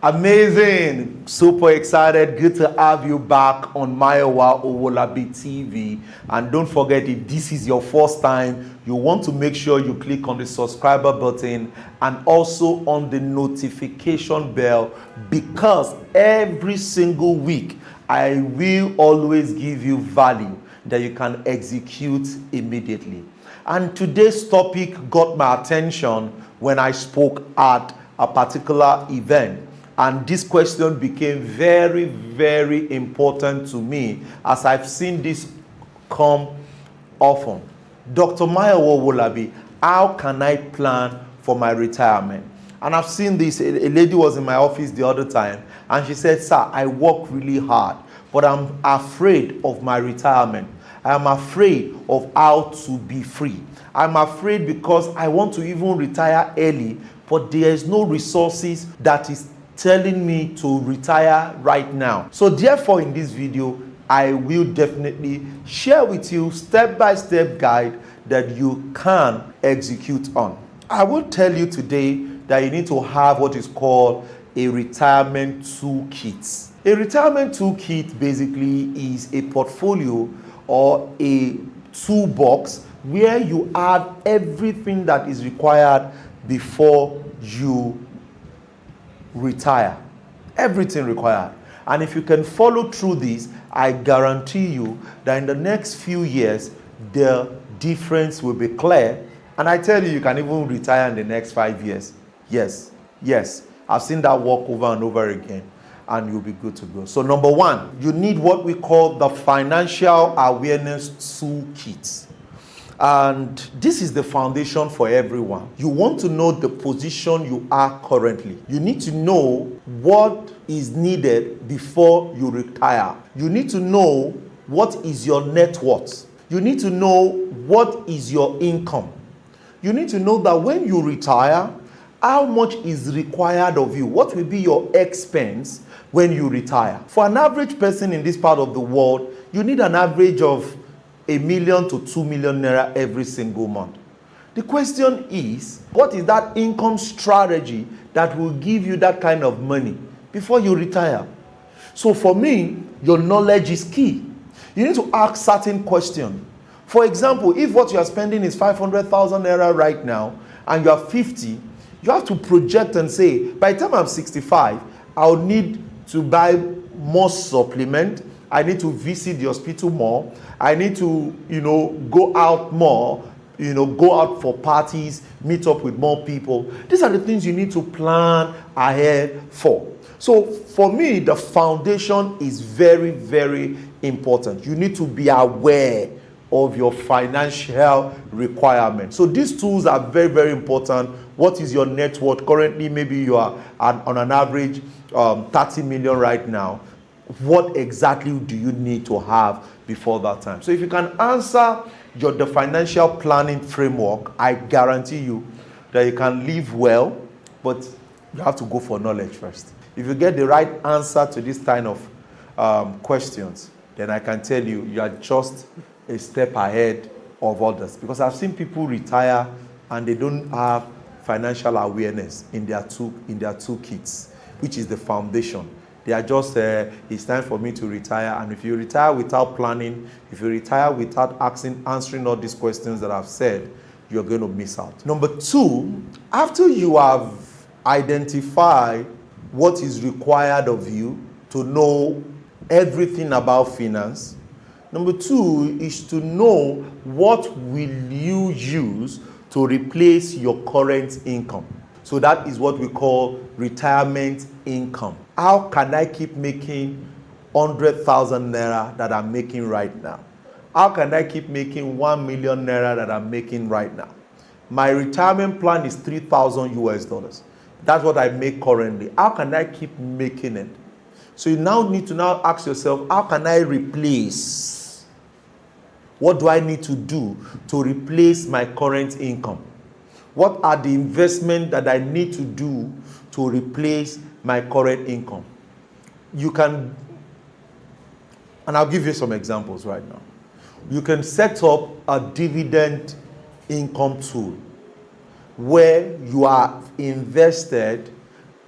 Amazing, super excited, good to have you back on Mayowa Owolabi TV. And don't forget, if this is your first time, you want to make sure you click on the subscriber button and also on the notification bell, because every single week I will always give you value that you can execute immediately. And today's topic got my attention when I spoke at a particular event. And this question became very, very important to me, as I've seen this come often. Dr. Mayowa Owolabi, how can I plan for my retirement? And I've seen this. A lady was in my office the other time, and she said, "Sir, I work really hard, but I'm afraid of my retirement. I'm afraid of how to be free. I'm afraid because I want to even retire early, but there is no resources that is telling me to retire right now." So therefore, in this video, I will definitely share with you step-by-step guide that you can execute on. I will tell you today that you need to have what is called a retirement toolkit. A retirement toolkit basically is a portfolio or a toolbox where you have everything that is required before you retire. Everything required. And if you can follow through this, I guarantee you that in the next few years the difference will be clear. And I tell you, you can even retire in the next 5 years. Yes, I've seen that work over and over again, and you'll be good to go. So number one, you need what we call the financial awareness toolkit. And this is the foundation for everyone. You want to know the position you are currently. You need to know what is needed before you retire. You need to know what is your net worth. You need to know what is your income. You need to know that when you retire, how much is required of you. What will be your expense when you retire? For an average person in this part of the world, you need an average of $1 million to 2 million naira every single month. The question is, what is that income strategy that will give you that kind of money before you retire? So for me, your knowledge is key. You need to ask certain questions. For example, if what you are spending is 500,000 naira right now and you are 50, you have to project and say, by the time I'm 65, I'll need to buy more supplement. I need to visit the hospital more. I need to, go out more, go out for parties, meet up with more people. These are the things you need to plan ahead for. So for me, the foundation is very, very important. You need to be aware of your financial requirements. So these tools are very, very important. What is your net worth? Currently, maybe you are on an average 30 million right now. What exactly do you need to have before that time? So if you can answer the financial planning framework, I guarantee you that you can live well, but you have to go for knowledge first. If you get the right answer to this kind of questions, then I can tell you, you are just a step ahead of others. Because I've seen people retire and they don't have financial awareness in their toolkits, which is the foundation. They are just, it's time for me to retire. And if you retire without planning, if you retire without answering all these questions that I've said, you're going to miss out. Number two, after you have identified what is required of you to know everything about finance, number two is to know what will you use to replace your current income. So that is what we call retirement income. How can I keep making 100,000 naira that I'm making right now? How can I keep making 1 million naira that I'm making right now? My retirement plan is 3,000 US dollars. That's what I make currently. How can I keep making it? So you now need to ask yourself, how can I replace? What do I need to do to replace my current income? What are the investments that I need to do to replace my current income? You can, and I'll give you some examples right now. You can set up a dividend income tool where you are invested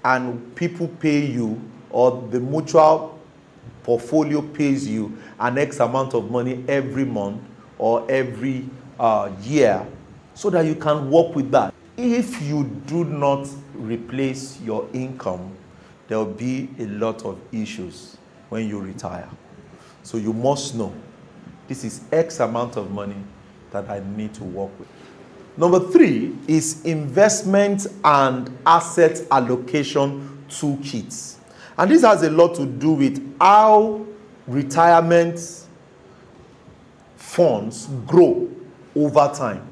and people pay you, or the mutual portfolio pays you an X amount of money every month or every year, so that you can work with that. If you do not replace your income, there will be a lot of issues when you retire. So you must know, this is X amount of money that I need to work with. Number 3 is investment and asset allocation toolkits. And this has a lot to do with how retirement funds grow over time.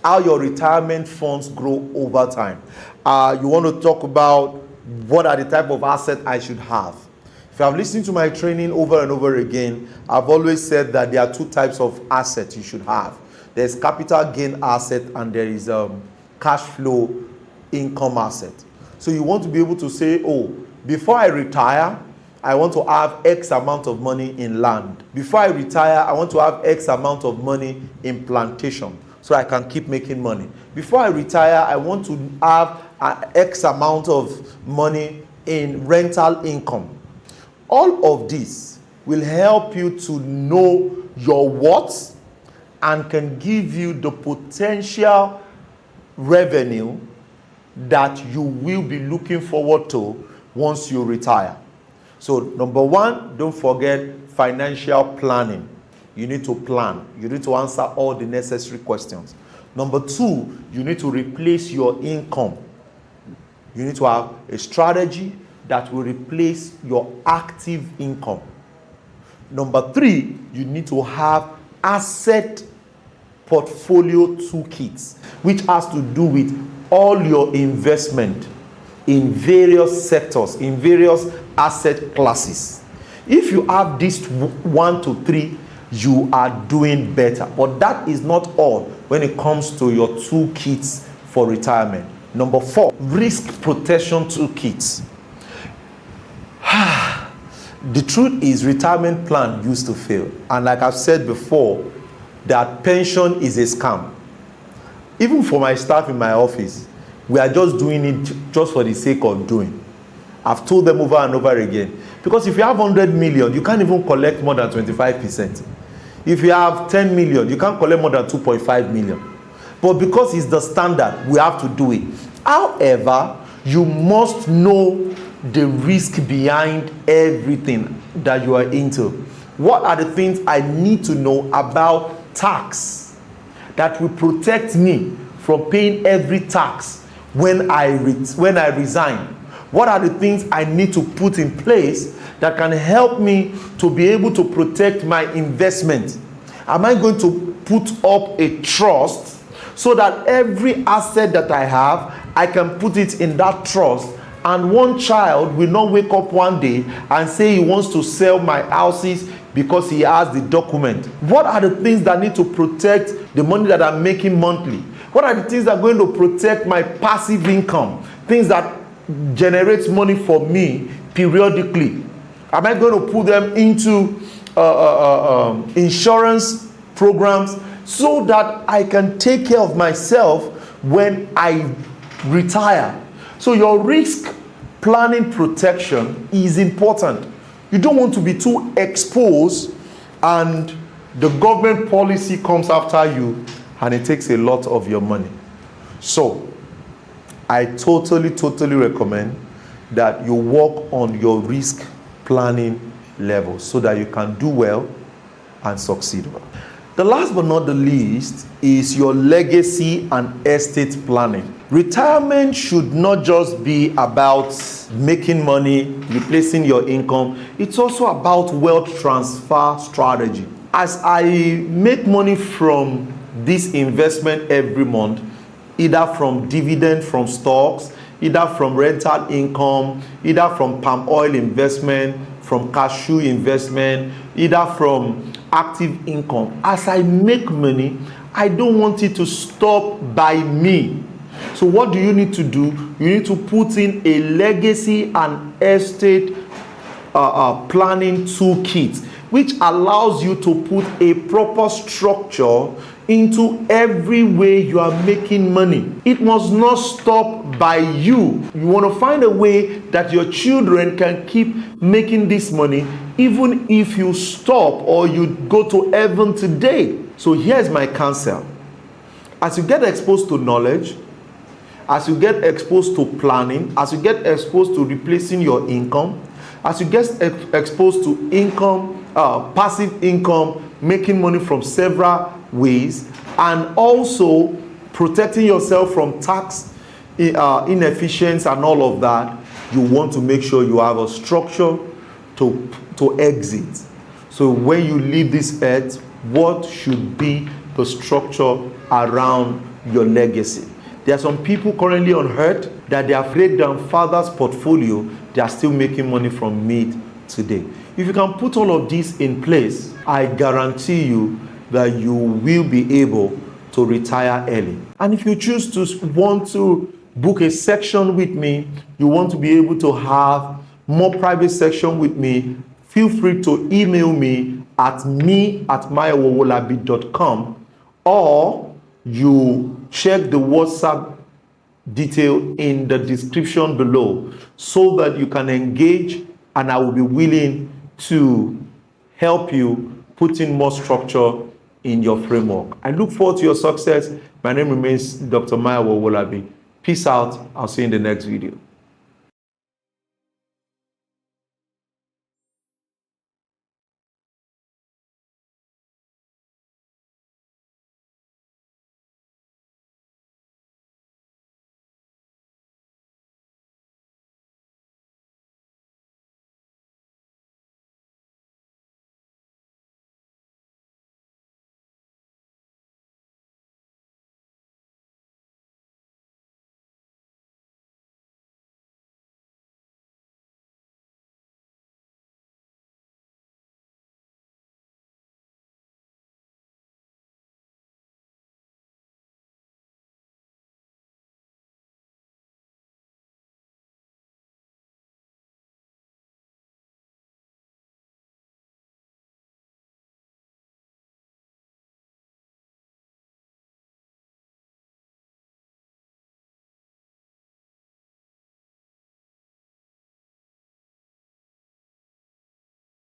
How your retirement funds grow over time. You want to talk about what are the type of assets I should have. If you have listened to my training over and over again, I've always said that there are 2 types of assets you should have. There's capital gain asset and there is cash flow income asset. So you want to be able to say, oh, before I retire, I want to have X amount of money in land. Before I retire, I want to have X amount of money in plantation, so I can keep making money. Before I retire, I want to have X amount of money in rental income. All of this will help you to know your worth and can give you the potential revenue that you will be looking forward to once you retire. So number 1, don't forget financial planning. You need to plan. You need to answer all the necessary questions. Number 2, you need to replace your income. You need to have a strategy that will replace your active income. Number 3, you need to have asset portfolio toolkits, which has to do with all your investment in various sectors, in various asset classes. If you have these 1 to 3, you are doing better. But that is not all when it comes to your toolkits for retirement. Number 4, risk protection toolkits. The truth is, retirement plan used to fail. And like I've said before, that pension is a scam. Even for my staff in my office, we are just doing it just for the sake of doing. I've told them over and over again. Because if you have 100 million, you can't even collect more than 25%. If you have 10 million, you can't collect more than 2.5 million. But because it's the standard, we have to do it. However, you must know the risk behind everything that you are into. What are the things I need to know about tax that will protect me from paying every tax when I resign? What are the things I need to put in place that can help me to be able to protect my investment? Am I going to put up a trust so that every asset that I have, I can put it in that trust, and one child will not wake up one day and say he wants to sell my houses because he has the document? What are the things that need to protect the money that I'm making monthly? What are the things that are going to protect my passive income? Things that generates money for me periodically. Am I going to put them into insurance programs so that I can take care of myself when I retire? So your risk planning protection is important. You don't want to be too exposed and the government policy comes after you and it takes a lot of your money. So I totally recommend that you work on your risk planning level so that you can do well and succeed well. The last but not the least is your legacy and estate planning. Retirement should not just be about making money, replacing your income. It's also about wealth transfer strategy. As I make money from this investment every month, either from dividend from stocks, either from rental income, either from palm oil investment, from cashew investment, either from active income. As I make money, I don't want it to stop by me. So what do you need to do? You need to put in a legacy and estate planning toolkit, which allows you to put a proper structure into every way you are making money. It must not stop by you. You want to find a way that your children can keep making this money even if you stop or you go to heaven today. So here's my counsel. As you get exposed to knowledge, as you get exposed to planning, as you get exposed to replacing your income, as you get exposed to income, passive income, making money from several ways, and also protecting yourself from tax inefficiency and all of that, you want to make sure you have a structure to exit. So when you leave this earth, what should be the structure around your legacy? There are some people currently on earth that they are afraid their father's portfolio, they are still making money from it today. If you can put all of this in place, I guarantee you that you will be able to retire early. And if you choose to want to book a section with me, you want to be able to have more private section with me, feel free to email me at me@mayowolabi.com, or you check the WhatsApp detail in the description below so that you can engage, and I will be willing to help you put in more structure in your framework. I look forward to your success. My name remains Dr. Mayowa Owolabi. Peace out. I'll see you in the next video.